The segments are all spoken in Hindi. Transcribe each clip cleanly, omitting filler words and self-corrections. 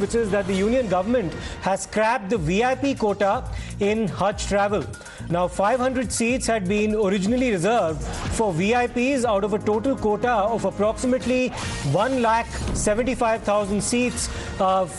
which is that the union government has scrapped the VIP quota in Hajj travel. Now, 500 seats had been originally reserved for VIPs out of a total quota of approximately 1,75,000 seats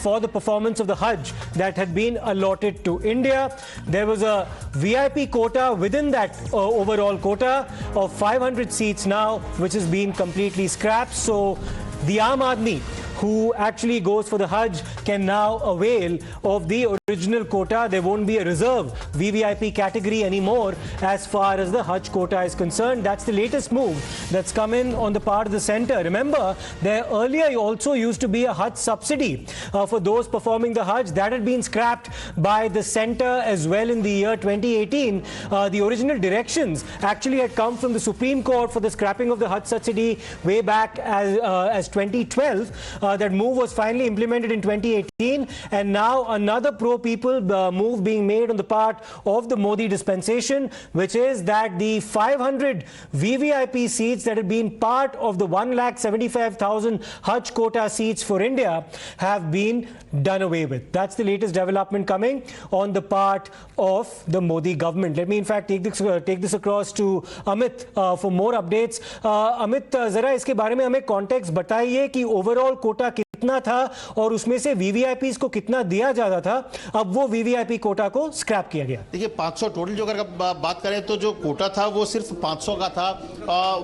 for the performance of the Hajj that had been allotted to India. There was a VIP quota within that overall quota of 500 seats now, which has been completely scrapped. So the Aam Aadmi, who actually goes for the Hajj, can now avail of the original quota. There won't be a reserve VVIP category anymore as far as the Hajj quota is concerned. That's the latest move that's come in on the part of the centre. Remember, there earlier also used to be a Hajj subsidy for those performing the Hajj. That had been scrapped by the centre as well in the year 2018. The original directions actually had come from the Supreme Court for the scrapping of the Hajj subsidy way back as 2012. That move was finally implemented in 2018, and now another pro-people move being made on the part of the Modi dispensation, which is that the 500 VVIP seats that had been part of the 1,75,000 Hajj quota seats for India have been done away with. That's the latest development coming on the part of the Modi government. Let me in fact take this across to Amit for more updates. Amit, जरा इसके बारे में हमें कॉन्टेक्स्ट बताइए कि ओवरऑल कोटा कितना था और उसमें से वीवीआईपीज को कितना दिया जाता था. अब वो वीवीआईपी कोटा को स्क्रैप किया गया. देखिए 500 टोटल जो अगर बात करें तो जो कोटा था वो सिर्फ 500 का था.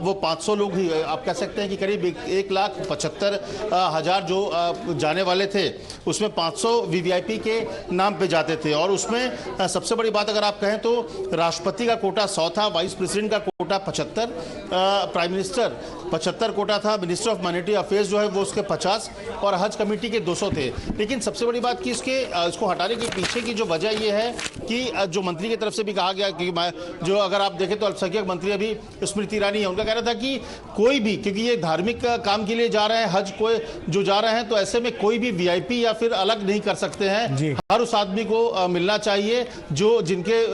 वो 500 लोग ही आप कह सकते हैं कि करीब 1,75,000 जो जाने वाले थे उसमें 500 वीवीआईपी के नाम पे जाते थे. और उसमें सबसे बड़ी बात अगर आप कहें तो राष्ट्रपति का कोटा 100 था, वाइस प्रेसिडेंट का कोटा 75, प्राइम मिनिस्टर 75 कोटा था, मिनिस्टर ऑफ माइनॉरिटी अफेयर्स जो है वो उसके 50 और हज कमेटी के 200 थे. लेकिन सबसे बड़ी बात कि इसको हटाने के पीछे की जो वजह ये है कि जो मंत्री की तरफ से भी कहा गया कि जो अगर आप देखें तो अल्पसंख्यक मंत्री अभी स्मृति ईरानी है, उनका कहना था कि कोई भी, क्योंकि ये धार्मिक काम के लिए जा रहे हैं, हज को जो जा रहे हैं, तो ऐसे में कोई भी वीआईपी या फिर अलग नहीं कर सकते हैं. हर उस आदमी को मिलना चाहिए जो जिनके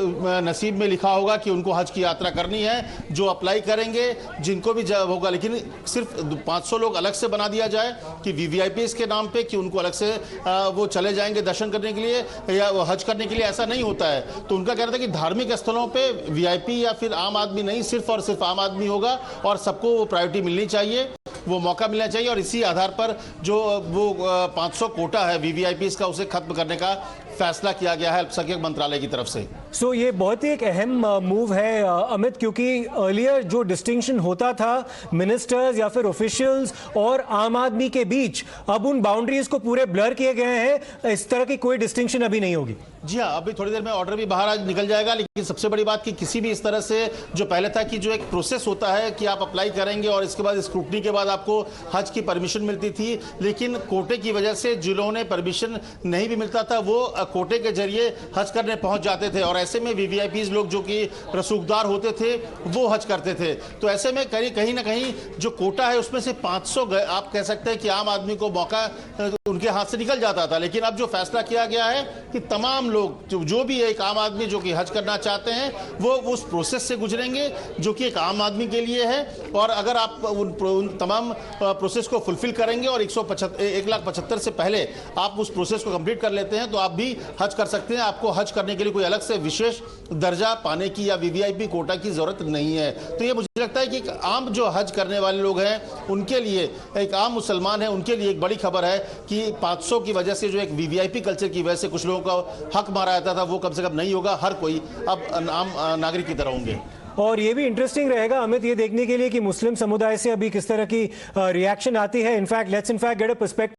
नसीब में लिखा होगा कि उनको हज की यात्रा करनी है, जो अप्लाई करेंगे, जिनको भी होगा. लेकिन सिर्फ 500 लोग अलग से बना दिया जाए कि वीवीआईपी के नाम पे कि उनको अलग से वो चले जाएंगे दर्शन करने के लिए या हज करने के लिए, ऐसा नहीं होता है. तो उनका कहना था कि धार्मिक स्थलों पे वीआईपी या फिर आम आदमी नहीं, सिर्फ और सिर्फ आम आदमी होगा और सबको वो प्रायोरिटी मिलनी चाहिए, वो मौका मिलना चाहिए. और इसी आधार पर जो वो 500 कोटा है वीवीआईपी का, उसे खत्म करने का फैसला किया गया है अल्पसंख्यक मंत्रालय की तरफ से. सो ये बहुत ही एक अहम मूव है अमित, क्योंकि अर्लियर जो डिस्टिंक्शन होता था मिनिस्टर्स या फिर ऑफिशियल्स और आम आदमी के बीच, अब उन बाउंड्रीज को पूरे ब्लर किए गए हैं. इस तरह की कोई डिस्टिंक्शन अभी नहीं होगी. जी हाँ, अभी थोड़ी देर में ऑर्डर भी बाहर आज निकल जाएगा. लेकिन सबसे बड़ी बात कि किसी भी इस तरह से जो पहले था कि जो एक प्रोसेस होता है कि आप अप्लाई करेंगे और इसके बाद स्क्रूटनी के बाद आपको हज की परमिशन मिलती थी, लेकिन कोटे की वजह से जिन्होंने परमिशन नहीं भी मिलता था वो कोटे के जरिए हज करने पहुंच जाते थे. और ऐसे में वीवीआईपीज लोग जो कि रसूखदार होते थे वो हज करते थे. तो ऐसे में कहीं ना कहीं जो कोटा है उसमें से 500 आप कह सकते हैं कि आम आदमी को मौका उनके हाथ से निकल जाता था. लेकिन अब जो फैसला किया गया है कि तमाम लोग जो भी एक आम आदमी जो कि हज करना चाहते हैं वो उस प्रोसेस से गुजरेंगे जो कि एक आम आदमी के लिए है. और अगर आप उन तमाम प्रोसेस को फुलफिल करेंगे और 1,75,000 से पहले आप उस प्रोसेस को कंप्लीट कर लेते हैं तो आप भी हज कर सकते हैं. आपको हज करने के लिए कोई अलग से विशेष दर्जा पाने की या वीवीआईपी कोटा की जरूरत नहीं है. तो ये मुझे लगता है कि आम जो हज करने वाले लोग हैं उनके लिए, एक आम मुसलमान है उनके लिए एक बड़ी खबर है कि 500 की वजह से जो एक वीवीआईपी कल्चर की वजह से कुछ लोगों का हक मारा जाता था वो कम से कम नहीं होगा. हर कोई अब आम नागरिक की तरह होंगे. और ये भी इंटरेस्टिंग रहेगा अमित ये देखने के लिए कि मुस्लिम समुदाय से अभी किस तरह की रिएक्शन आती है. In fact let's get a perspective